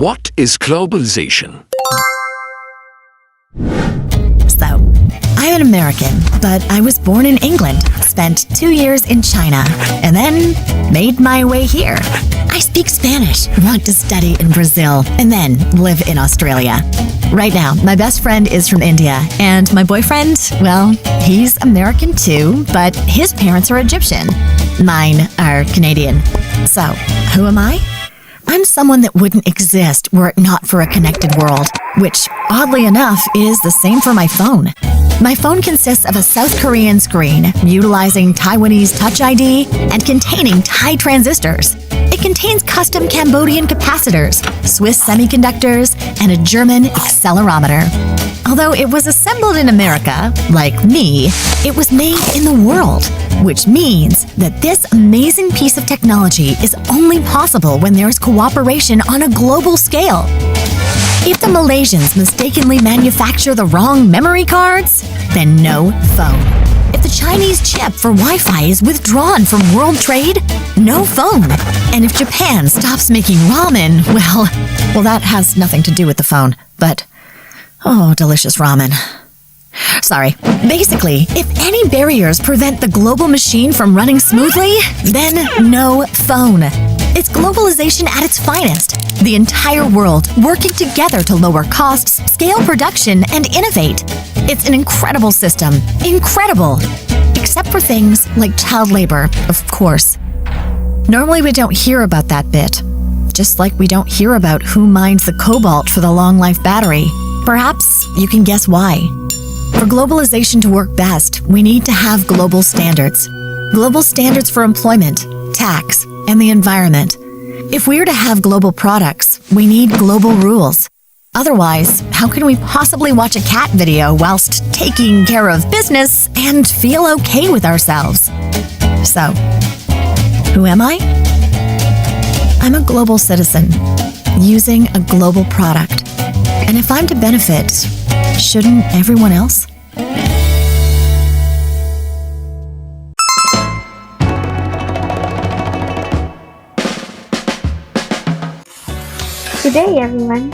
What is globalization? So, I'm an American, but I was born in England, spent 2 years in China, and then made my way here. I speak Spanish, want to study in Brazil, and then live in Australia. Right now, my best friend is from India, and my boyfriend, well, he's American too, but his parents are Egyptian. Mine are Canadian. So, who am I? I'm someone that wouldn't exist were it not for a connected world, which, oddly enough, is the same for my phone. My phone consists of a South Korean screen, utilizing Taiwanese Touch ID, and containing Thai transistors. It contains custom Cambodian capacitors, Swiss semiconductors, and a German accelerometer. Although it was assembled in America, like me, it was made in the world, which means that this amazing piece of technology is only possible when there is cooperation on a global scale. If the Malaysians mistakenly manufacture the wrong memory cards, then no phone. If the Chinese chip for Wi-Fi is withdrawn from world trade, no phone. And if Japan stops making ramen, well, that has nothing to do with the phone, but oh, delicious ramen. Sorry. Basically, if any barriers prevent the global machine from running smoothly, then no phone. It's globalization at its finest. The entire world working together to lower costs, scale production, and innovate. It's an incredible system. Incredible! Except for things like child labor, of course. Normally we don't hear about that bit. Just like we don't hear about who mines the cobalt for the long-life battery. Perhaps you can guess why. For globalization to work best, we need to have global standards. Global standards for employment, tax, and the environment. If we're to have global products, we need global rules. Otherwise, how can we possibly watch a cat video whilst taking care of business and feel okay with ourselves? So, who am I? I'm a global citizen, using a global product. And if I'm to benefit, shouldn't everyone else? Good day, everyone.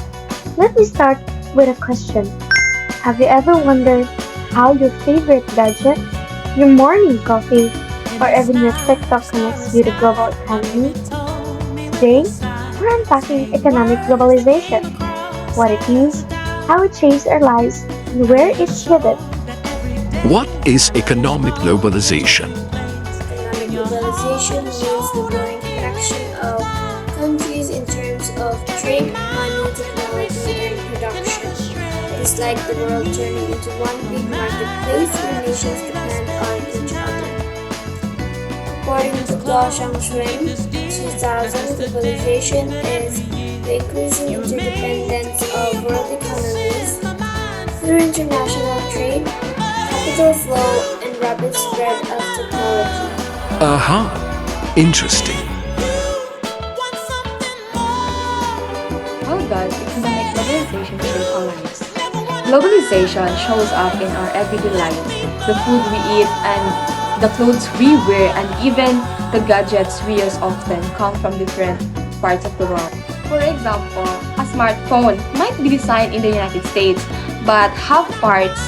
Let me start with a question. Have you ever wondered how your favorite gadget, your morning coffee, or even your TikTok connects with the global economy? Today, we're unpacking economic globalization, what it means, how it changed our lives, and where it's headed. What is economic globalization? Economic globalization means the growing connection of countries in terms of trade, money, technology, and production. It's like the world turning into one big marketplace where nations depend on each other. According to Globalization 2000, globalization is the increasing interdependence of world economies through international trade, capital flow, and rapid spread of technology. Interesting. How does economic globalization shape our lives? Globalization shows up in our everyday life. The food we eat and the clothes we wear and even the gadgets we use often come from different parts of the world. For example, a smartphone might be designed in the United States but have parts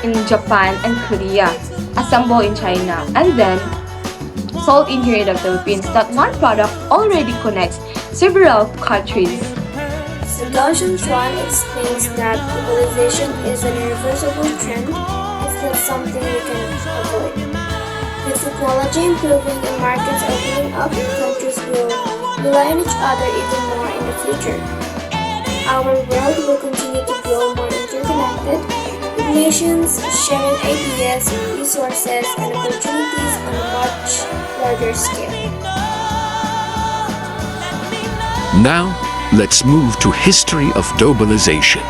in Japan and Korea, assembled in China, and then sold in here in the Philippines. That one product already connects several countries. Globalization explains that globalization is an irreversible trend. It's not something we can avoid. With technology improving and markets opening up, countries will rely on each other even more in the future. Our world will continue to grow more interconnected, with nations sharing ideas, resources, and opportunities on a much larger scale. Now, let's move to history of globalization.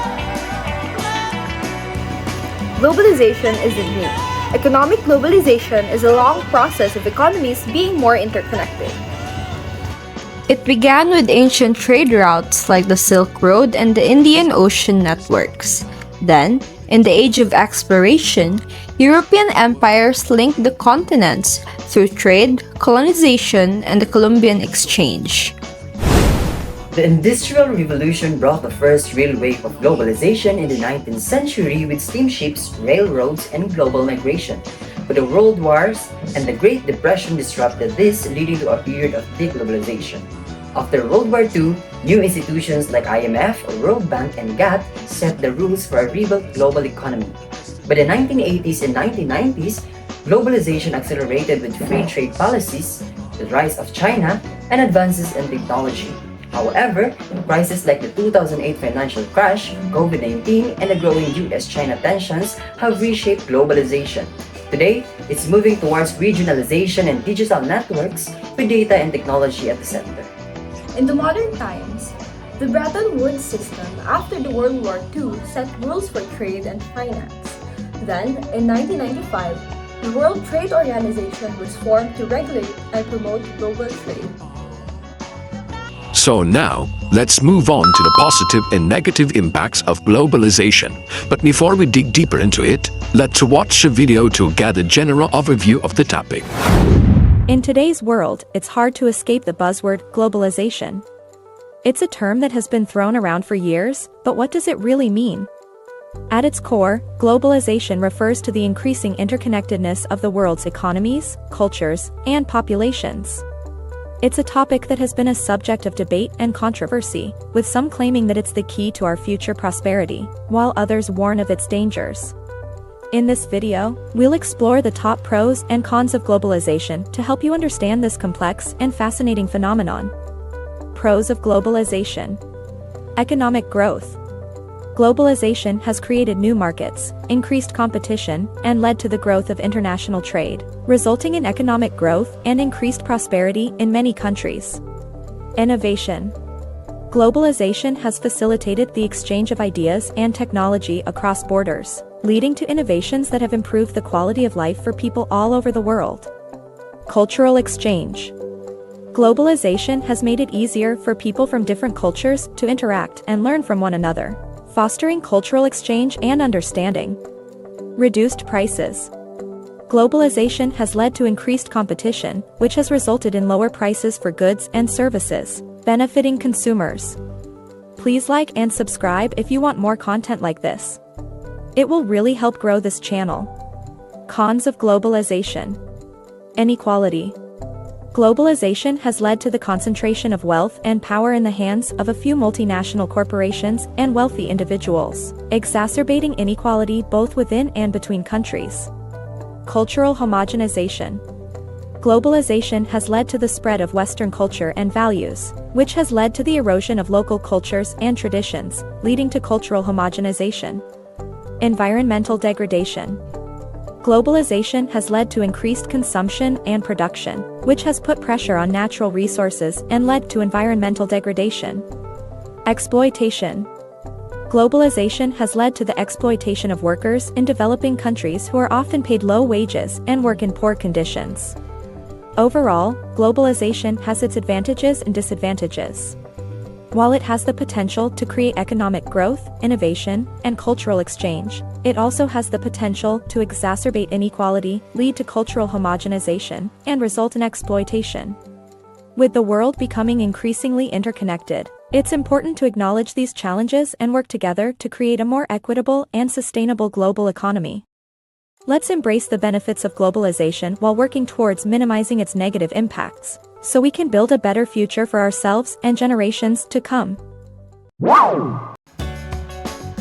Globalization isn't new. Economic globalization is a long process of economies being more interconnected. It began with ancient trade routes like the Silk Road and the Indian Ocean networks. Then, in the age of exploration, European empires linked the continents through trade, colonization, and the Columbian Exchange. The Industrial Revolution brought the first real wave of globalization in the 19th century with steamships, railroads, and global migration. But the World Wars and the Great Depression disrupted this, leading to a period of deglobalization. After World War II, new institutions like IMF, World Bank, and GATT set the rules for a rebuilt global economy. By the 1980s and 1990s, globalization accelerated with free trade policies, the rise of China, and advances in technology. However, crises like the 2008 financial crash, COVID-19, and the growing US-China tensions have reshaped globalization. Today, it's moving towards regionalization and digital networks with data and technology at the center. In the modern times, the Bretton Woods system after the World War II set rules for trade and finance. Then, in 1995, the World Trade Organization was formed to regulate and promote global trade. So now, let's move on to the positive and negative impacts of globalization. But before we dig deeper into it, let's watch a video to get a general overview of the topic. In today's world, it's hard to escape the buzzword globalization. It's a term that has been thrown around for years, but what does it really mean? At its core, globalization refers to the increasing interconnectedness of the world's economies, cultures, and populations. It's a topic that has been a subject of debate and controversy, with some claiming that it's the key to our future prosperity, while others warn of its dangers. In this video, we'll explore the top pros and cons of globalization to help you understand this complex and fascinating phenomenon. Pros of globalization. Economic growth. Globalization has created new markets, increased competition, and led to the growth of international trade, resulting in economic growth and increased prosperity in many countries. Innovation. Globalization has facilitated the exchange of ideas and technology across borders, leading to innovations that have improved the quality of life for people all over the world. Cultural exchange. Globalization has made it easier for people from different cultures to interact and learn from one another, fostering cultural exchange and understanding. Reduced prices. Globalization has led to increased competition, which has resulted in lower prices for goods and services, benefiting consumers. Please like and subscribe if you want more content like this. It will really help grow this channel. Cons of globalization. Inequality. Globalization has led to the concentration of wealth and power in the hands of a few multinational corporations and wealthy individuals, exacerbating inequality both within and between countries. Cultural homogenization. Globalization has led to the spread of Western culture and values, which has led to the erosion of local cultures and traditions, leading to cultural homogenization. Environmental degradation. Globalization has led to increased consumption and production, which has put pressure on natural resources and led to environmental degradation. Exploitation. Globalization has led to the exploitation of workers in developing countries who are often paid low wages and work in poor conditions. Overall, globalization has its advantages and disadvantages. While it has the potential to create economic growth, innovation, and cultural exchange, it also has the potential to exacerbate inequality, lead to cultural homogenization, and result in exploitation. With the world becoming increasingly interconnected, it's important to acknowledge these challenges and work together to create a more equitable and sustainable global economy. Let's embrace the benefits of globalization while working towards minimizing its negative impacts, so we can build a better future for ourselves and generations to come.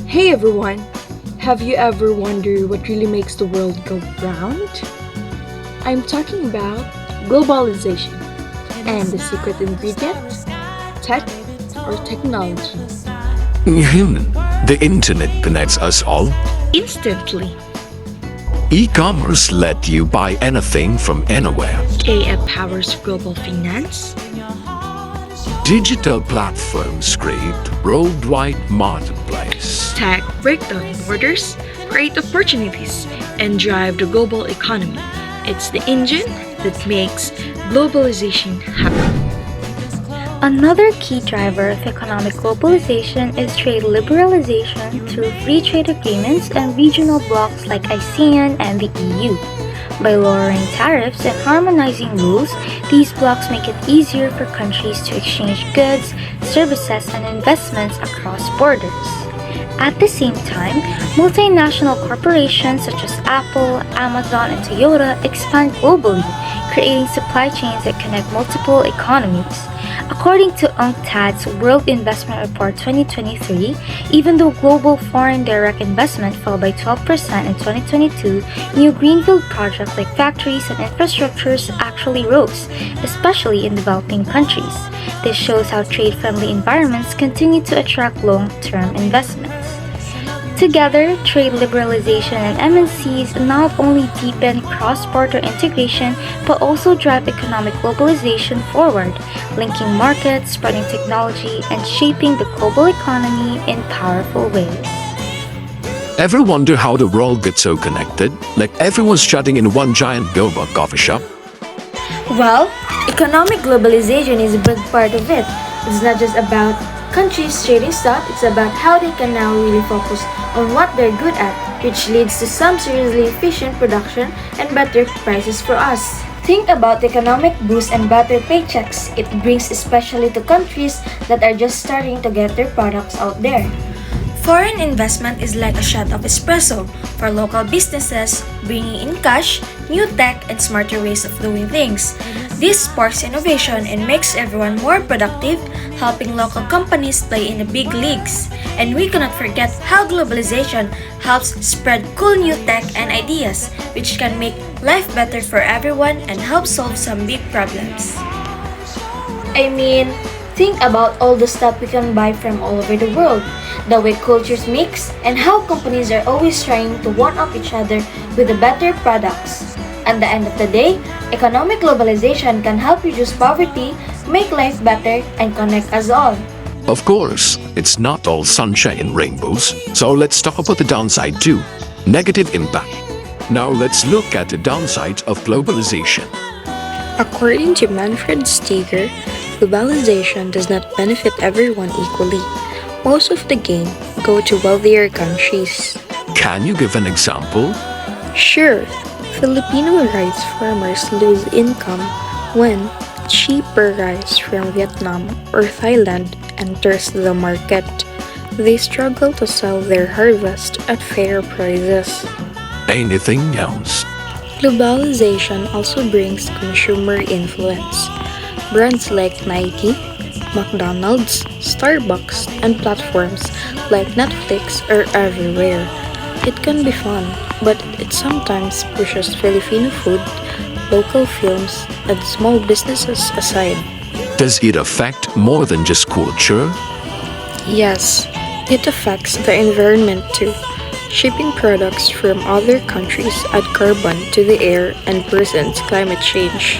Hey everyone! Have you ever wondered what really makes the world go round? I'm talking about globalization. And the secret ingredient? Tech or technology. Human, the internet connects us all. Instantly. E-commerce let you buy anything from anywhere. AI powers global finance. Digital platforms create worldwide marketplace. Tech break down borders, create opportunities, and drive the global economy. It's the engine that makes globalization happen. Another key driver of economic globalization is trade liberalization through free trade agreements and regional blocs like ASEAN and the EU. By lowering tariffs and harmonizing rules, these blocs make it easier for countries to exchange goods, services, and investments across borders. At the same time, multinational corporations such as Apple, Amazon, and Toyota expand globally, creating supply chains that connect multiple economies. According to UNCTAD's World Investment Report 2023, even though global foreign direct investment fell by 12% in 2022, new greenfield projects like factories and infrastructures actually rose, especially in developing countries. This shows how trade-friendly environments continue to attract long-term investments. Together, trade liberalization and MNCs not only deepen cross-border integration but also drive economic globalization forward, linking markets, spreading technology, and shaping the global economy in powerful ways. Ever wonder how the world gets so connected? Like everyone's chatting in one giant global coffee shop? Well, economic globalization is a big part of it. It's not just about countries trading stuff, it's about how they can now really focus on what they're good at, which leads to some seriously efficient production and better prices for us. Think about the economic boost and better paychecks it brings, especially to countries that are just starting to get their products out there. Foreign investment is like a shot of espresso for local businesses, bringing in cash, new tech, and smarter ways of doing things. This sparks innovation and makes everyone more productive, helping local companies play in the big leagues. And we cannot forget how globalization helps spread cool new tech and ideas, which can make life better for everyone and help solve some big problems. I mean, think about all the stuff we can buy from all over the world, the way cultures mix, and how companies are always trying to one-up each other with the better products. At the end of the day, economic globalization can help reduce poverty, make life better, and connect us all. Of course, it's not all sunshine and rainbows, so let's talk about the downside too. Negative impact. Now let's look at the downsides of globalization. According to Manfred Steger, globalization does not benefit everyone equally. Most of the gain go to wealthier countries. Can you give an example? Sure, Filipino rice farmers lose income when cheaper rice from Vietnam or Thailand enters the market. They struggle to sell their harvest at fair prices. Anything else? Globalization also brings consumer influence. Brands like Nike, McDonald's, Starbucks, and platforms like Netflix are everywhere. It can be fun, but it sometimes pushes Filipino food, local films, and small businesses aside. Does it affect more than just culture? Yes, it affects the environment too. Shipping products from other countries add carbon to the air and worsens climate change.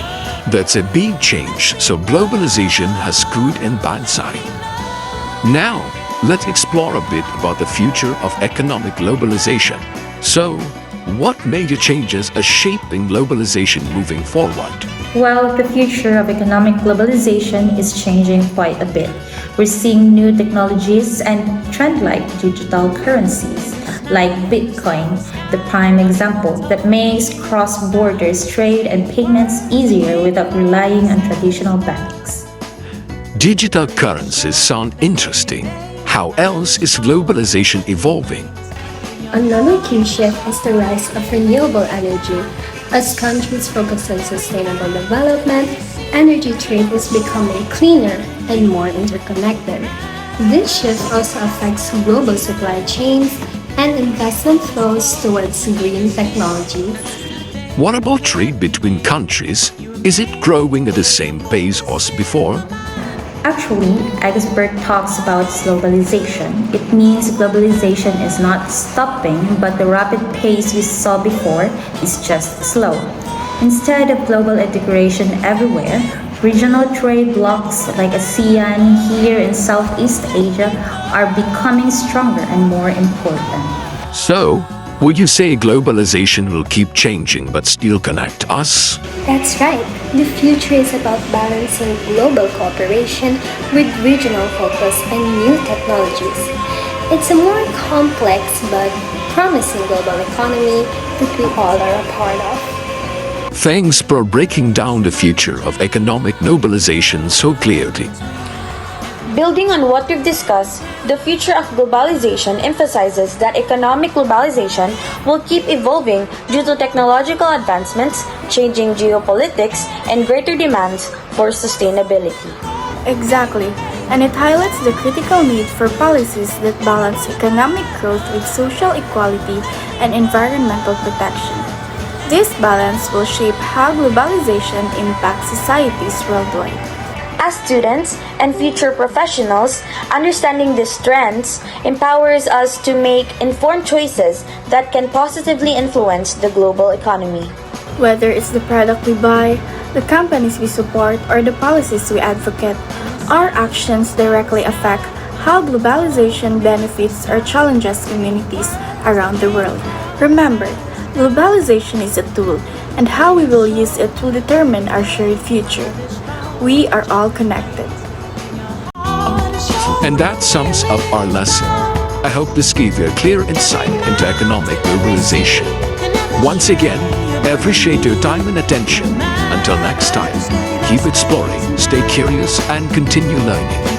That's a big change, so globalization has good and bad side. Now, let's explore a bit about the future of economic globalization. So, what major changes are shaping globalization moving forward? Well, the future of economic globalization is changing quite a bit. We're seeing new technologies and trend like digital currencies, like Bitcoin, the prime example that makes cross-borders trade and payments easier without relying on traditional banks. Digital currencies sound interesting. How else is globalization evolving? Another key shift is the rise of renewable energy. As countries focus on sustainable development, energy trade is becoming cleaner and more interconnected. This shift also affects global supply chains and investment flows towards green technologies. What about trade between countries? Is it growing at the same pace as before? Actually, expert talks about globalization. It means globalization is not stopping, but the rapid pace we saw before is just slow. Instead of global integration everywhere, regional trade blocs like ASEAN here in Southeast Asia are becoming stronger and more important. So, would you say globalization will keep changing but still connect us? That's right. The future is about balancing global cooperation with regional focus and new technologies. It's a more complex but promising global economy that we all are a part of. Thanks for breaking down the future of economic globalization so clearly. Building on what we've discussed, the future of globalization emphasizes that economic globalization will keep evolving due to technological advancements, changing geopolitics, and greater demands for sustainability. Exactly, and it highlights the critical need for policies that balance economic growth with social equality and environmental protection. This balance will shape how globalization impacts societies worldwide. As students and future professionals, understanding these trends empowers us to make informed choices that can positively influence the global economy. Whether it's the product we buy, the companies we support, or the policies we advocate, our actions directly affect how globalization benefits or challenges communities around the world. Remember, globalization is a tool, and how we will use it will determine our shared future. We are all connected. And that sums up our lesson. I hope this gave you a clear insight into economic globalization. Once again, I appreciate your time and attention. Until next time, keep exploring, stay curious, and continue learning.